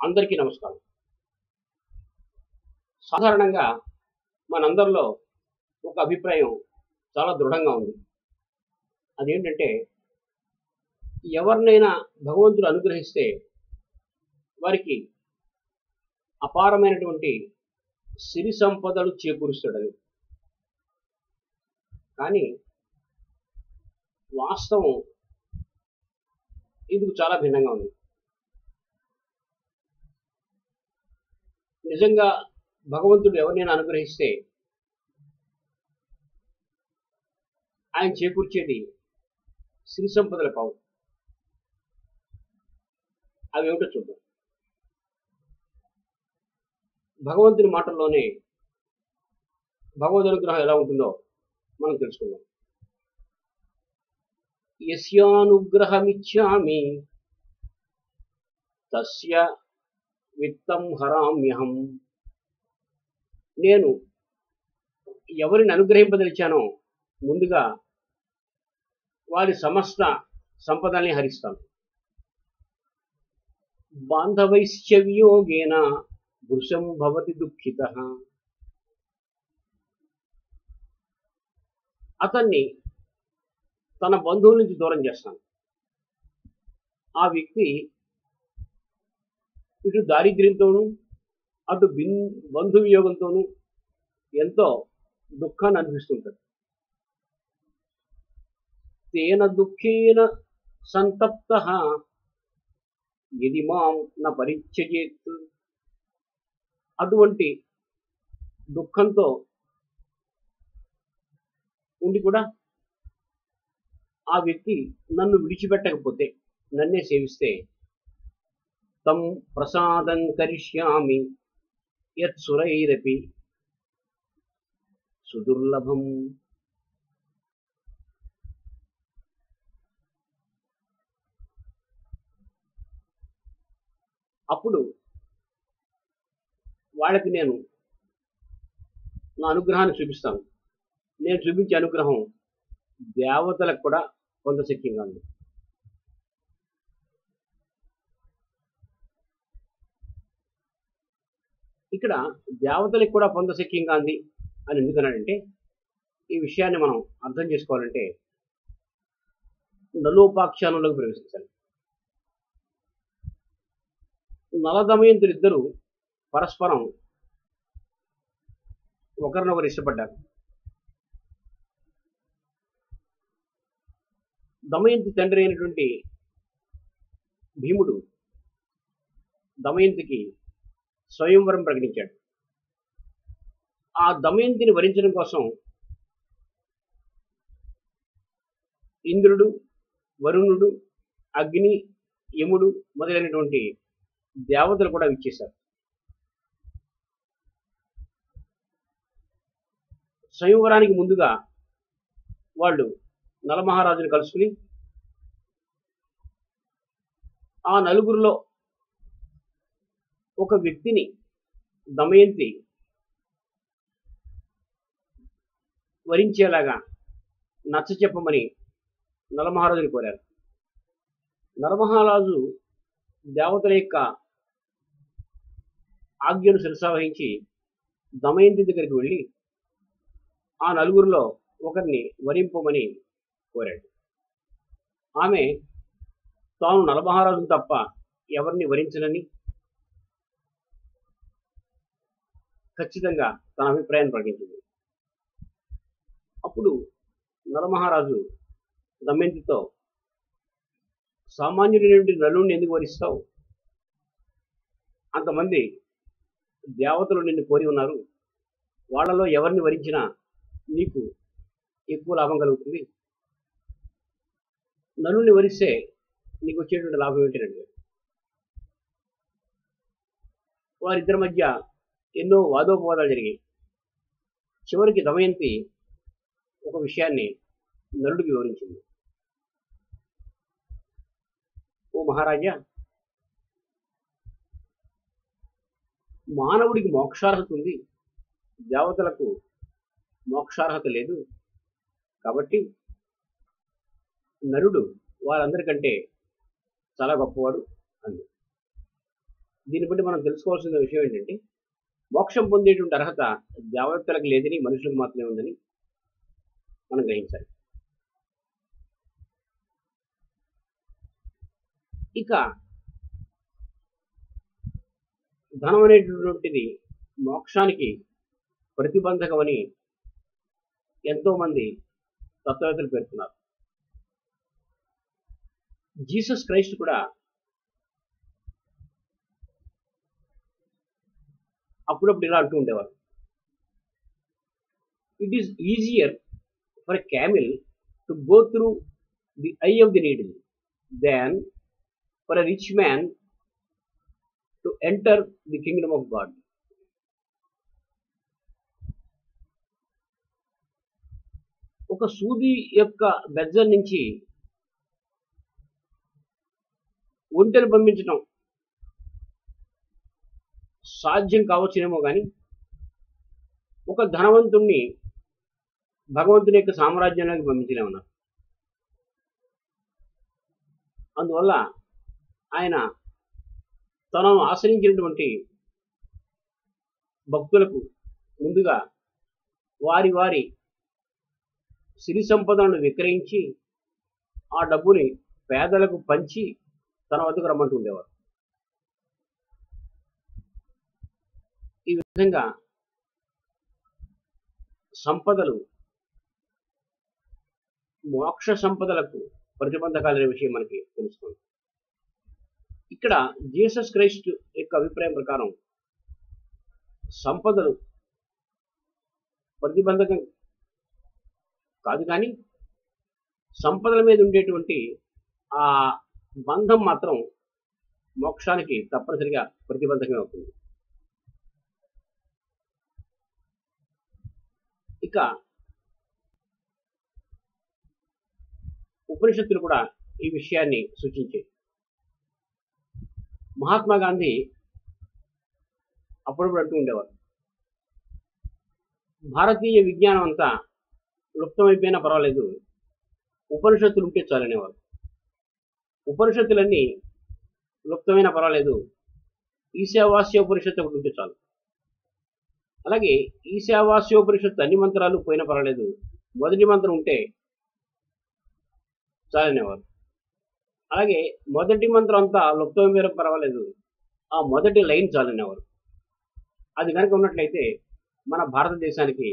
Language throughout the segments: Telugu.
అందరికీ నమస్కారం. సాధారణంగా మనందరిలో ఒక అభిప్రాయం చాలా దృఢంగా ఉంది. అదేంటంటే ఎవరినైనా భగవంతుడు అనుగ్రహిస్తే వారికి అపారమైనటువంటి సిరి సంపదలు చేకూరుస్తాడని. కానీ వాస్తవం ఇందుకు చాలా భిన్నంగా ఉంది. నిజంగా భగవంతుడు ఎవరినైనా అనుగ్రహిస్తే ఆయన చేకూర్చేది సిరి సంపదల కావు. అవి ఏమిటో చూద్దాం. భగవంతుని మాటల్లోనే భగవద్ అనుగ్రహం ఎలా ఉంటుందో మనం తెలుసుకుందాం. యస్యానుగ్రహమిచ్ఛామి తస్య విత్తం హరామ్యహం. నేను ఎవరిని అనుగ్రహింపదలిచానో ముందుగా వారి సమస్త సంపదల్ని హరిస్తాను. బాంధవైశ్చ వియోగేన వృషం భవతి దుఃఖితః. అతన్ని తన బంధువుల నుంచి దూరం చేస్తాను. ఆ వ్యక్తి ఇటు దారిద్ర్యంతోనూ అటు బంధు వియోగంతోనూ ఎంతో దుఃఖాన్ని అనిపిస్తుంటాడు. తేన దుఃఖేన సంతప్తః యది మాం న పరిత్యజేత్. అటువంటి దుఃఖంతో ఉండి కూడా ఆ వ్యక్తి నన్ను విడిచిపెట్టకపోతే, నన్నే సేవిస్తే తం ప్రసాదం కరిష్యామి యత్ సురైరపి సుదుర్లభం. అప్పుడు వాళ్ళకి నేను నా అనుగ్రహాన్ని చూపిస్తాను. నేను చూపించే అనుగ్రహం దేవతలకు కూడా కొంత శక్యంగా ఉంది. ఇక్కడ దేవతలకు కూడా పొందశక్యంగా ఉంది అని ఎందుకన్నాడంటే, ఈ విషయాన్ని మనం అర్థం చేసుకోవాలంటే నలోపాఖ్యానంలోకి ప్రవేశించాలి. నలదమయంతులిద్దరూ పరస్పరం ఒకరినొకరు ఇష్టపడ్డారు. దమయంతి తండ్రి అయినటువంటి భీముడు దమయంతికి స్వయంవరం ప్రకటించాడు. ఆ దమయంతిని వరించడం కోసం ఇంద్రుడు, వరుణుడు, అగ్ని, యముడు మొదలైనటువంటి దేవతలు కూడా విచ్చేశారు. స్వయంవరానికి ముందుగా వాళ్ళు నలమహారాజుని కలుసుకుని ఆ నలుగురిలో ఒక వ్యక్తిని దమయంతి వరించేలాగా నచ్చ చెప్పమని నలమహారాజుని కోరారు. నలమహారాజు దేవతల యొక్క ఆజ్ఞను శిరసావహించి దమయంతి దగ్గరికి వెళ్ళి ఆ నలుగురిలో ఒకరిని వరింపమని కోరాడు. ఆమె తాను నలమహారాజును తప్ప ఎవరిని వరించనని ఖచ్చితంగా తన అభిప్రాయాన్ని ప్రకటించింది. అప్పుడు నలమహారాజు దమయంతితో, సామాన్యుడైనటువంటి నలుడిని ఎందుకు వరిస్తావు? అంతమంది దేవతలు నిన్ను కోరి ఉన్నారు. వాళ్ళలో ఎవరిని వరించినా నీకు ఎక్కువ లాభం కలుగుతుంది. నలుడిని వరిస్తే నీకు వచ్చేటువంటి లాభం ఏంటంటే, వారిద్దరి మధ్య ఎన్నో వాదోపవాదాలు జరిగాయి. చివరికి దమయంతి ఒక విషయాన్ని నలుడికి వివరించింది. ఓ మహారాజా, మానవుడికి మోక్షార్హత ఉంది, దేవతలకు మోక్షార్హత లేదు. కాబట్టి నలుడు వారందరికంటే చాలా గొప్పవాడు అంది. దీన్ని బట్టి మనం తెలుసుకోవాల్సిన విషయం ఏంటంటే మోక్షం పొందేటువంటి అర్హత దేవతలకు లేదని మనుషులకు మాత్రమే ఉందని మనం గ్రహించాలి. ఇక ధనం అనేటటువంటిది మోక్షానికి ప్రతిబంధకమని ఎంతో మంది తత్వవేత్తలు పేర్కొన్నారు. జీసస్ క్రైస్ట్ కూడా అప్పుడప్పుడు ఇలా అంటూ ఉండేవారు, it is easier for a Camel to go through the I of the needle than for a rich man to enter the Kingdom of God. ఒక సూది యొక్క బెజ్జం నుంచి ఒంటెలు పంపించడం సాధ్యం కావచ్చునేమో కానీ ఒక ధనవంతుణ్ణి భగవంతుని యొక్క సామ్రాజ్యంలోకి పంపించలేమన్నారు. అందువల్ల ఆయన తనను ఆశ్రయించినటువంటి భక్తులకు ముందుగా వారి వారి సిరి సంపదలను విక్రయించి ఆ డబ్బుని పేదలకు పంచి తన వద్దకు రమ్మంటూ ఉండేవారు. ఈ విధంగా సంపదలు మోక్ష సంపదలకు ప్రతిబంధకాలనే విషయం మనకి తెలుస్తుంది. ఇక్కడ జీసస్ క్రైస్ట్ యొక్క అభిప్రాయం ప్రకారం సంపదలు ప్రతిబంధకం కాదు, కానీ సంపదల మీద ఉండేటువంటి ఆ బంధం మాత్రం మోక్షానికి తప్పనిసరిగా ప్రతిబంధకమే అవుతుంది. ఇక ఉపనిషత్తులు కూడా ఈ విషయాన్ని సూచించాయి. మహాత్మా గాంధీ అప్పుడప్పుడు అంటూ ఉండేవారు, భారతీయ విజ్ఞానం అంతా లుప్తమైపోయినా పర్వాలేదు, ఉపనిషత్తులు ఉంటే చాలనేవారు. ఉపనిషత్తులన్నీ లుప్తమైనా పర్వాలేదు, ఈశావాస్యోపనిషత్తు ఒకటి ఉంటే చాలు. అలాగే ఈశావాస్యోపనిషత్తు అన్ని మంత్రాలు పోయినా పర్వాలేదు, మొదటి మంత్రం ఉంటే చాలనేవారు. అలాగే మొదటి మంత్రం అంతా లుప్తమైన పర్వాలేదు, ఆ మొదటి లైన్ చాలనేవారు. అది కనుక ఉన్నట్లయితే మన భారతదేశానికి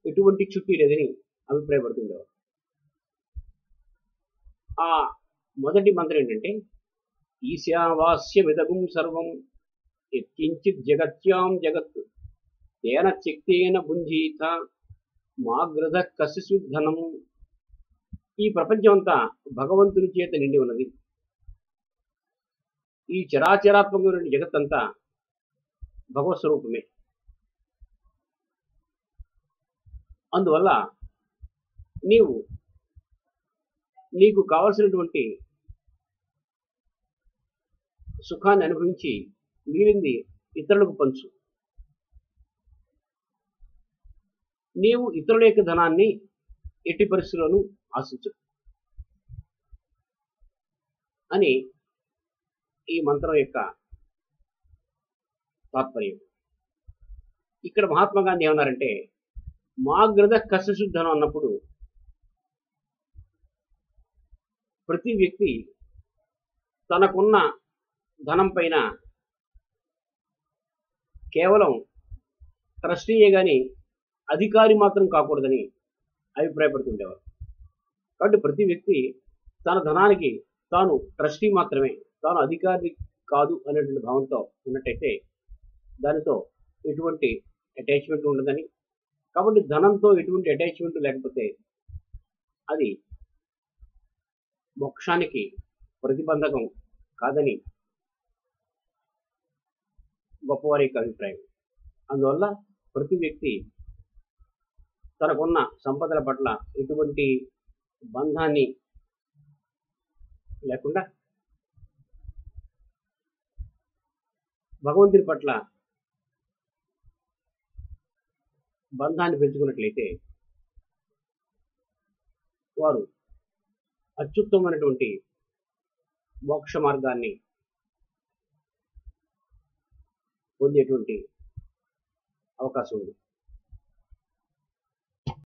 ఎటువంటి చుట్టి లేదని అభిప్రాయపడుతుండేవారు. ఆ మొదటి మంత్రం ఏంటంటే ఈశావాస్యమిదగుం సర్వం యత్కించిత్ జగత్యాం జగత్ తేన శక్తేన భుంజీత మాగ్రధ కసిసుద్ధనం. ఈ ప్రపంచం అంతా భగవంతుని చేత నిండి ఉన్నది. ఈ చరాచరాత్మకమైన జగత్తంతా భగవత్ స్వరూపమే. అందువల్ల నీకు కావలసినటువంటి సుఖాన్ని అనుభవించి మిగిలింది ఇతరులకు పంచు. నీవు ఇతరుల యొక్క ధనాన్ని ఎట్టి పరిస్థితుల్లోనూ ఆశించు అని ఈ మంత్రం యొక్క తాత్పర్యం. ఇక్కడ మహాత్మా గాంధీ ఏమన్నారంటే మాగ్రధ కసిశుద్ధనం అన్నప్పుడు ప్రతి వ్యక్తి తనకున్న ధనం పైన కేవలం ట్రస్టీయే గాని అధికారి మాత్రం కాకూడదని అభిప్రాయపడుతుండేవారు. కాబట్టి ప్రతి వ్యక్తి తన ధనానికి తాను ట్రస్టీ మాత్రమే, తాను అధికారి కాదు అనేటువంటి భావంతో ఉన్నట్టయితే దానితో ఎటువంటి అటాచ్మెంట్ ఉండదని, కాబట్టి ధనంతో ఎటువంటి అటాచ్మెంట్ లేకపోతే అది మోక్షానికి ప్రతిబంధకం కాదని గొప్పవారి యొక్క అభిప్రాయం. అందువల్ల ప్రతి వ్యక్తి తనకున్న సంపదల పట్ల ఎటువంటి బంధాన్ని లేకుండా భగవంతుని పట్ల బంధాన్ని పెంచుకున్నట్లయితే వారు అత్యుత్తమైనటువంటి మోక్ష మార్గాన్ని పొందేటువంటి అవకాశం ఉంది.